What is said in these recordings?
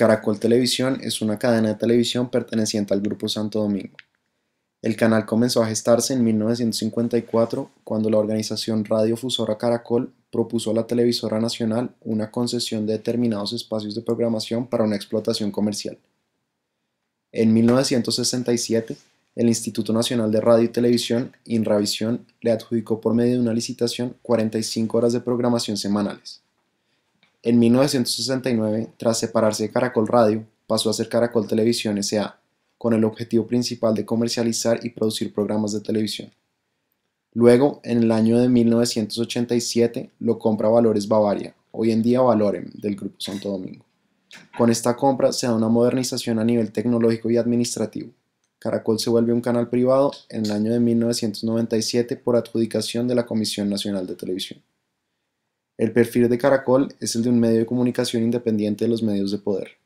Caracol Televisión es una cadena de televisión perteneciente al Grupo Santo Domingo. El canal comenzó a gestarse en 1954 cuando la organización Radiodifusora Caracol propuso a la televisora nacional una concesión de determinados espacios de programación para una explotación comercial. En 1967, el Instituto Nacional de Radio y Televisión, INRAVISIón, le adjudicó por medio de una licitación 45 horas de programación semanales. En 1969, tras separarse de Caracol Radio, pasó a ser Caracol Televisión S.A., con el objetivo principal de comercializar y producir programas de televisión. Luego, en el año de 1987, lo compra Valores Bavaria, hoy en día Valorem, del Grupo Santo Domingo. Con esta compra se da una modernización a nivel tecnológico y administrativo. Caracol se vuelve un canal privado en el año de 1997 por adjudicación de la Comisión Nacional de Televisión. El perfil de Caracol es el de un medio de comunicación independiente de los medios de poder.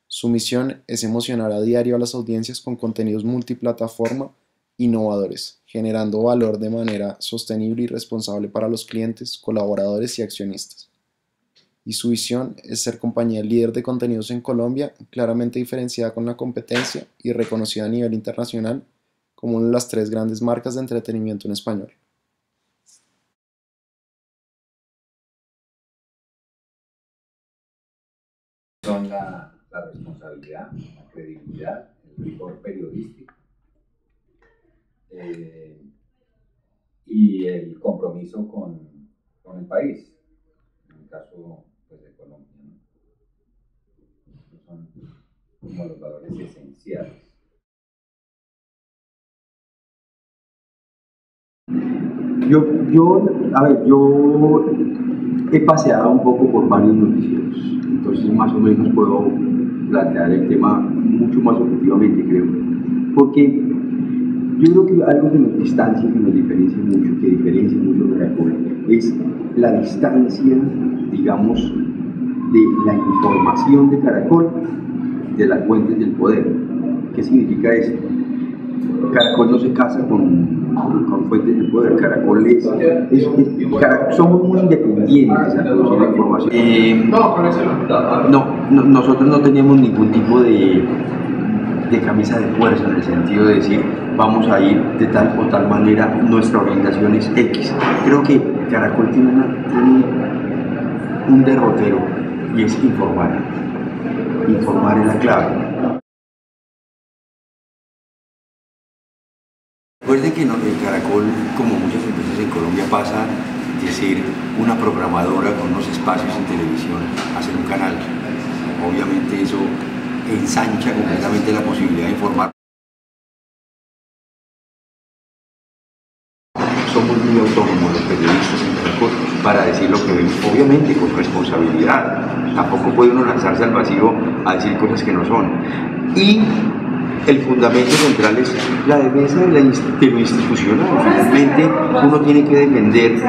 Su misión es emocionar a diario a las audiencias con contenidos multiplataforma innovadores, generando valor de manera sostenible y responsable para los clientes, colaboradores y accionistas. Y su visión es ser compañía líder de contenidos en Colombia, claramente diferenciada con la competencia y reconocida a nivel internacional como una de las 3 grandes marcas de entretenimiento en español. Son la responsabilidad, la credibilidad, el rigor periodístico y el compromiso con el país, en el caso pues, de Colombia, ¿no? Estos son como los valores esenciales. Yo he paseado un poco por varios noticieros, entonces más o menos puedo plantear el tema mucho más objetivamente, creo, porque yo creo que algo que nos distancia, que nos diferencia mucho, que diferencia mucho de Caracol, es la distancia, digamos, de la información de Caracol de las fuentes del poder. ¿Qué significa esto? Caracol no se casa con fuentes del poder. Caracol somos muy independientes al producir la información. Nosotros no tenemos ningún tipo de camisa de fuerza en el sentido de decir vamos a ir de tal o tal manera, nuestra orientación es X. Creo que Caracol tiene un derrotero y es informar. Informar es la clave. Recuerden que el Caracol, como muchas empresas en Colombia, pasa de ser una programadora con unos espacios en televisión a ser un canal. Obviamente eso ensancha completamente la posibilidad de informar. Somos muy autónomos los periodistas en Caracol para decir lo que ven, obviamente con responsabilidad. Tampoco puede uno lanzarse al vacío a decir cosas que no son. Y el fundamento central es la defensa de lo institucional. Finalmente, uno tiene que defender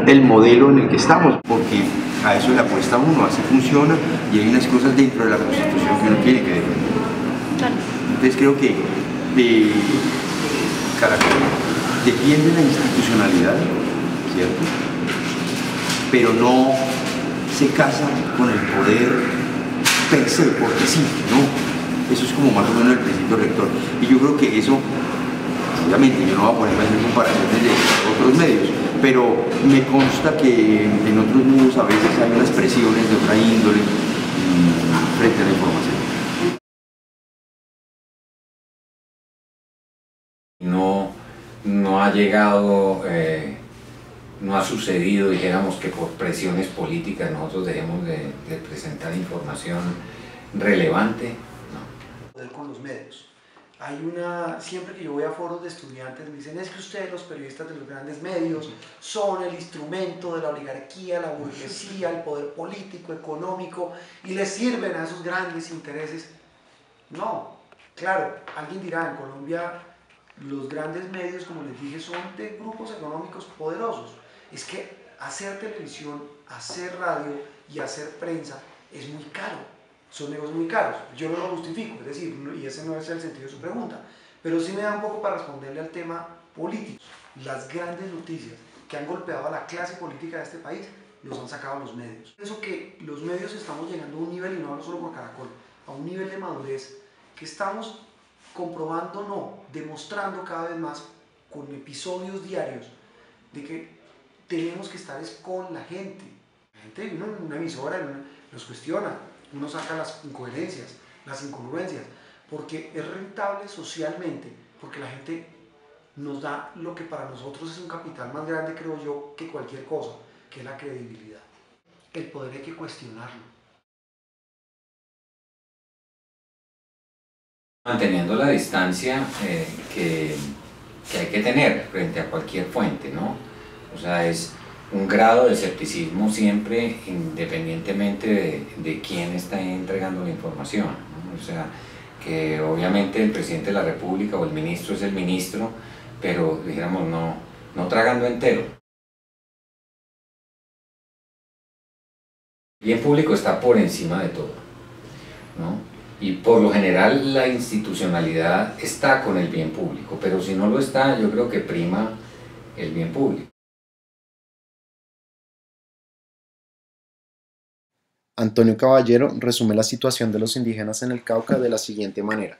el modelo en el que estamos, porque a eso le apuesta uno, así funciona, y hay unas cosas dentro de la Constitución que uno tiene que defender. Entonces creo que Caracol defiende la institucionalidad, ¿cierto? Pero no se casa con el poder per se, porque sí, no. Eso es como más o menos el principio rector. Y yo creo que eso, obviamente, yo no voy a ponerme a hacer comparaciones de otros medios, pero me consta que en otros medios a veces hay unas presiones de otra índole frente a la información. No ha llegado, no ha sucedido, dijéramos, que por presiones políticas nosotros dejemos de presentar información relevante. Con los medios. Siempre que yo voy a foros de estudiantes me dicen es que ustedes los periodistas de los grandes medios son el instrumento de la oligarquía, la burguesía, el poder político, económico y les sirven a esos grandes intereses. No, claro, alguien dirá en Colombia los grandes medios, como les dije, son de grupos económicos poderosos. Es que hacer televisión, hacer radio y hacer prensa es muy caro. Son negocios muy caros, yo no lo justifico, es decir, y ese no es el sentido de su pregunta, pero sí me da un poco para responderle al tema político. Las grandes noticias que han golpeado a la clase política de este país los han sacado los medios. Pienso que los medios estamos llegando a un nivel, y no hablo solo por Caracol, a un nivel de madurez que estamos comprobando, no, demostrando cada vez más con episodios diarios de que tenemos que estar con la gente. La gente, uno en una emisora nos cuestiona, uno saca las incoherencias, las incongruencias, porque es rentable socialmente, porque la gente nos da lo que para nosotros es un capital más grande, creo yo, que cualquier cosa, que es la credibilidad. El poder hay que cuestionarlo. Manteniendo la distancia que hay que tener frente a cualquier fuente, ¿no? O sea, es un grado de escepticismo siempre, independientemente de quién está entregando la información, ¿no? O sea, que obviamente el presidente de la República o el ministro es el ministro, pero dijéramos no tragando entero. El bien público está por encima de todo, ¿no? Y por lo general la institucionalidad está con el bien público, pero si no lo está, yo creo que prima el bien público. Antonio Caballero resume la situación de los indígenas en el Cauca de la siguiente manera,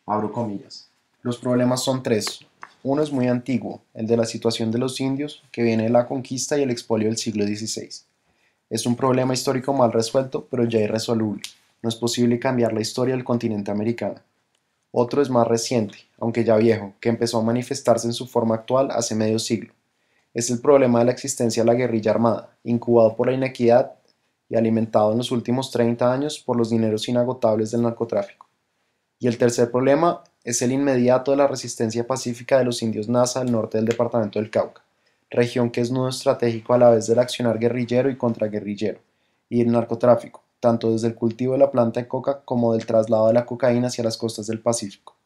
abro comillas. Los problemas son tres. Uno es muy antiguo, el de la situación de los indios, que viene de la conquista y el expolio del siglo XVI. Es un problema histórico mal resuelto, pero ya irresoluble. No es posible cambiar la historia del continente americano. Otro es más reciente, aunque ya viejo, que empezó a manifestarse en su forma actual hace medio siglo. Es el problema de la existencia de la guerrilla armada, incubado por la inequidad y alimentado en los últimos 30 años por los dineros inagotables del narcotráfico. Y el tercer problema es el inmediato de la resistencia pacífica de los indios Nasa del norte del departamento del Cauca, región que es nudo estratégico a la vez del accionar guerrillero y contraguerrillero, y el narcotráfico, tanto desde el cultivo de la planta de coca como del traslado de la cocaína hacia las costas del Pacífico.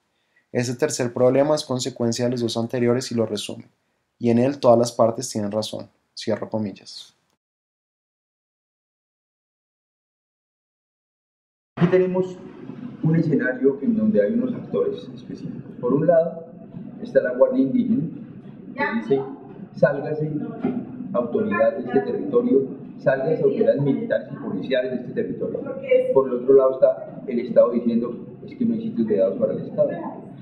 Ese tercer problema es consecuencia de los dos anteriores y lo resume, y en él todas las partes tienen razón. Cierro comillas. Aquí tenemos un escenario en donde hay unos actores específicos. Por un lado está la Guardia Indígena, que dice, sálgase autoridad de este territorio, sálgase autoridades militares y policiales de este territorio. Por el otro lado está el Estado diciendo, es que no hay sitios vedados para el Estado.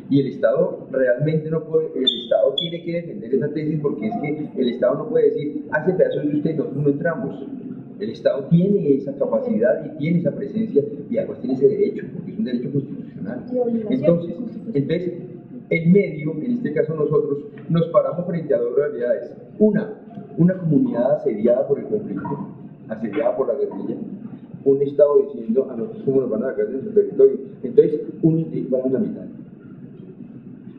Y el Estado realmente no puede, el Estado tiene que defender esa tesis porque es que el Estado no puede decir, hace pedazos de usted, nosotros no entramos. El Estado tiene esa capacidad y tiene esa presencia y además tiene ese derecho, porque es un derecho constitucional. Entonces, el medio, en este caso nosotros, nos paramos frente a dos realidades. Una comunidad asediada por el conflicto, asediada por la guerrilla, un Estado diciendo a nosotros cómo nos van a sacar de su territorio. Entonces, vamos a la mitad.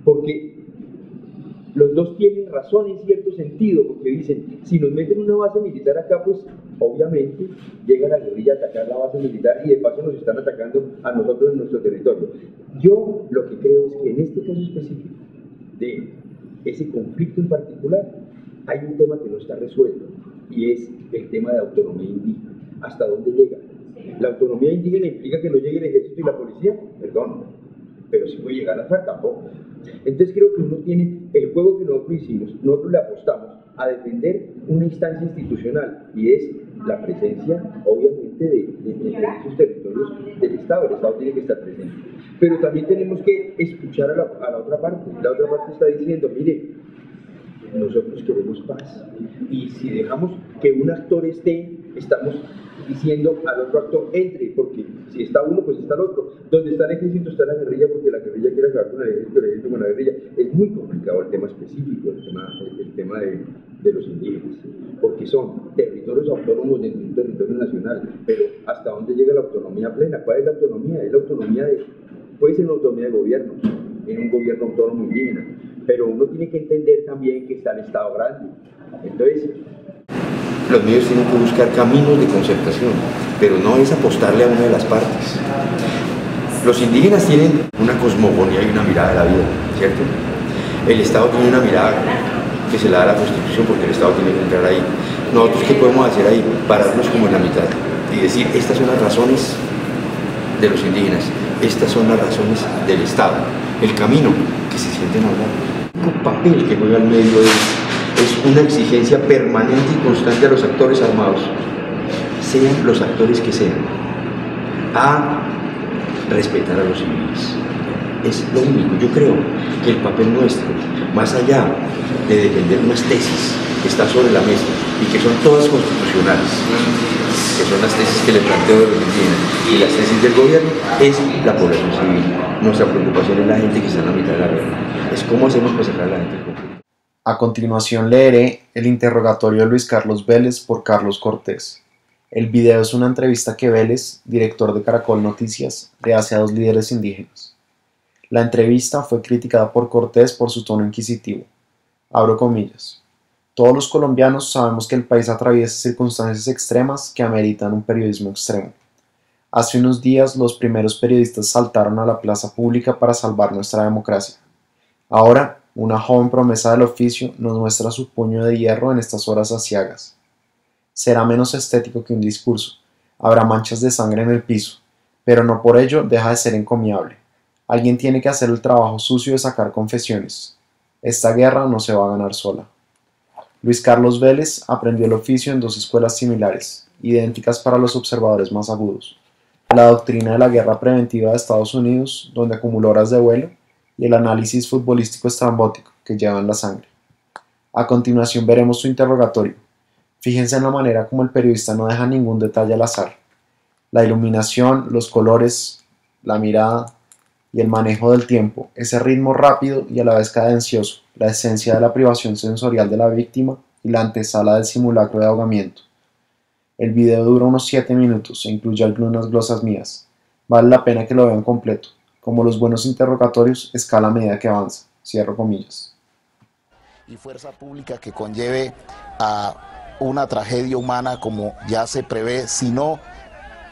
Porque los dos tienen razón en cierto sentido, porque dicen, si nos meten una base militar acá, pues obviamente llega la guerrilla a atacar la base militar y de paso nos están atacando a nosotros en nuestro territorio. Yo lo que creo es que en este caso específico de ese conflicto en particular, hay un tema que no está resuelto y es el tema de autonomía indígena. ¿Hasta dónde llega? ¿La autonomía indígena implica que no llegue el ejército y la policía? Perdón, pero si puede llegar a tampoco. Entonces creo que uno tiene el juego que nosotros hicimos, nosotros le apostamos a defender una instancia institucional y es la presencia obviamente de esos territorios del Estado. El Estado tiene que estar presente, pero también tenemos que escuchar a la otra parte. La otra parte está diciendo, mire, nosotros queremos paz y si dejamos que un actor esté, estamos diciendo al otro actor entre, porque si está uno, pues está el otro. Donde está el ejército está la guerrilla, porque la guerrilla quiere acabar con el ejército con la guerrilla. Es muy complicado el tema específico, el tema de los indígenas, porque son territorios autónomos dentro de un territorio nacional, pero ¿hasta dónde llega la autonomía plena? ¿Cuál es la autonomía? Es la autonomía puede ser una autonomía de gobierno, en un gobierno autónomo indígena, pero uno tiene que entender también que está el Estado grande. Entonces, los medios tienen que buscar caminos de concertación, pero no es apostarle a una de las partes. Los indígenas tienen una cosmogonía y una mirada de la vida, ¿cierto? El Estado tiene una mirada que se la da a la Constitución porque el Estado tiene que entrar ahí. Nosotros, ¿qué podemos hacer ahí? Pararnos como en la mitad y decir, estas son las razones de los indígenas, estas son las razones del Estado, el camino que se sienten a hablar. El papel que juega el medio es una exigencia permanente y constante a los actores armados, sean los actores que sean, a respetar a los civiles. Es lo único. Yo creo que el papel nuestro, más allá de defender unas tesis que están sobre la mesa y que son todas constitucionales, que son las tesis que le planteo de Argentina y las tesis del gobierno, es la población civil. Nuestra preocupación es la gente que está en la mitad de la guerra. Es cómo hacemos para sacar a la gente del conflicto. A continuación leeré el interrogatorio de Luis Carlos Vélez por Carlos Cortés. El video es una entrevista que Vélez, director de Caracol Noticias, le hace a dos líderes indígenas. La entrevista fue criticada por Cortés por su tono inquisitivo. Abro comillas. Todos los colombianos sabemos que el país atraviesa circunstancias extremas que ameritan un periodismo extremo. Hace unos días los primeros periodistas saltaron a la plaza pública para salvar nuestra democracia. Ahora, una joven promesa del oficio nos muestra su puño de hierro en estas horas aciagas. Será menos estético que un discurso, habrá manchas de sangre en el piso, pero no por ello deja de ser encomiable. Alguien tiene que hacer el trabajo sucio de sacar confesiones. Esta guerra no se va a ganar sola. Luis Carlos Vélez aprendió el oficio en dos escuelas similares, idénticas para los observadores más agudos. La doctrina de la guerra preventiva de Estados Unidos, donde acumuló horas de vuelo, y el análisis futbolístico estrambótico que lleva en la sangre. A continuación veremos su interrogatorio. Fíjense en la manera como el periodista no deja ningún detalle al azar. La iluminación, los colores, la mirada y el manejo del tiempo, ese ritmo rápido y a la vez cadencioso, la esencia de la privación sensorial de la víctima y la antesala del simulacro de ahogamiento. El video dura unos 7 minutos e incluye algunas glosas mías. Vale la pena que lo vean completo. Como los buenos interrogatorios, escala a medida que avanza. Cierro comillas. Y fuerza pública que conlleve a una tragedia humana como ya se prevé, si no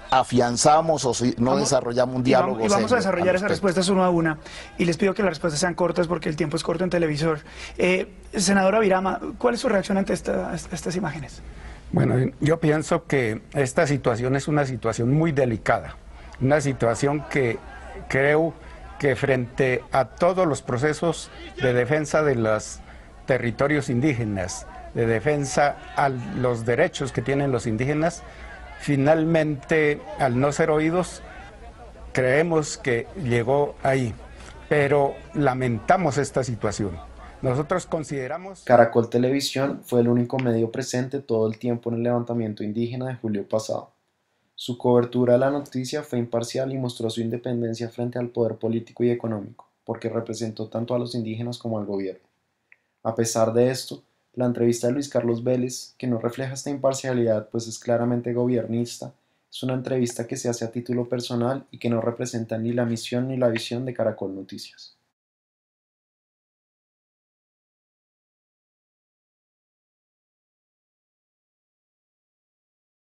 afianzamos o si no desarrollamos un diálogo. Y vamos a desarrollar esas respuestas uno a una. Y les pido que las respuestas sean cortas porque el tiempo es corto en televisor. Senadora Virama, ¿cuál es su reacción ante estas imágenes? Bueno, yo pienso que esta situación es una situación muy delicada. Una situación que creo que frente a todos los procesos de defensa de los territorios indígenas, de defensa a los derechos que tienen los indígenas, finalmente, al no ser oídos, creemos que llegó ahí, pero lamentamos esta situación. Nosotros consideramos... Caracol Televisión fue el único medio presente todo el tiempo en el levantamiento indígena de julio pasado. Su cobertura de la noticia fue imparcial y mostró su independencia frente al poder político y económico, porque representó tanto a los indígenas como al gobierno. A pesar de esto, la entrevista de Luis Carlos Vélez, que no refleja esta imparcialidad pues es claramente gobiernista, es una entrevista que se hace a título personal y que no representa ni la misión ni la visión de Caracol Noticias.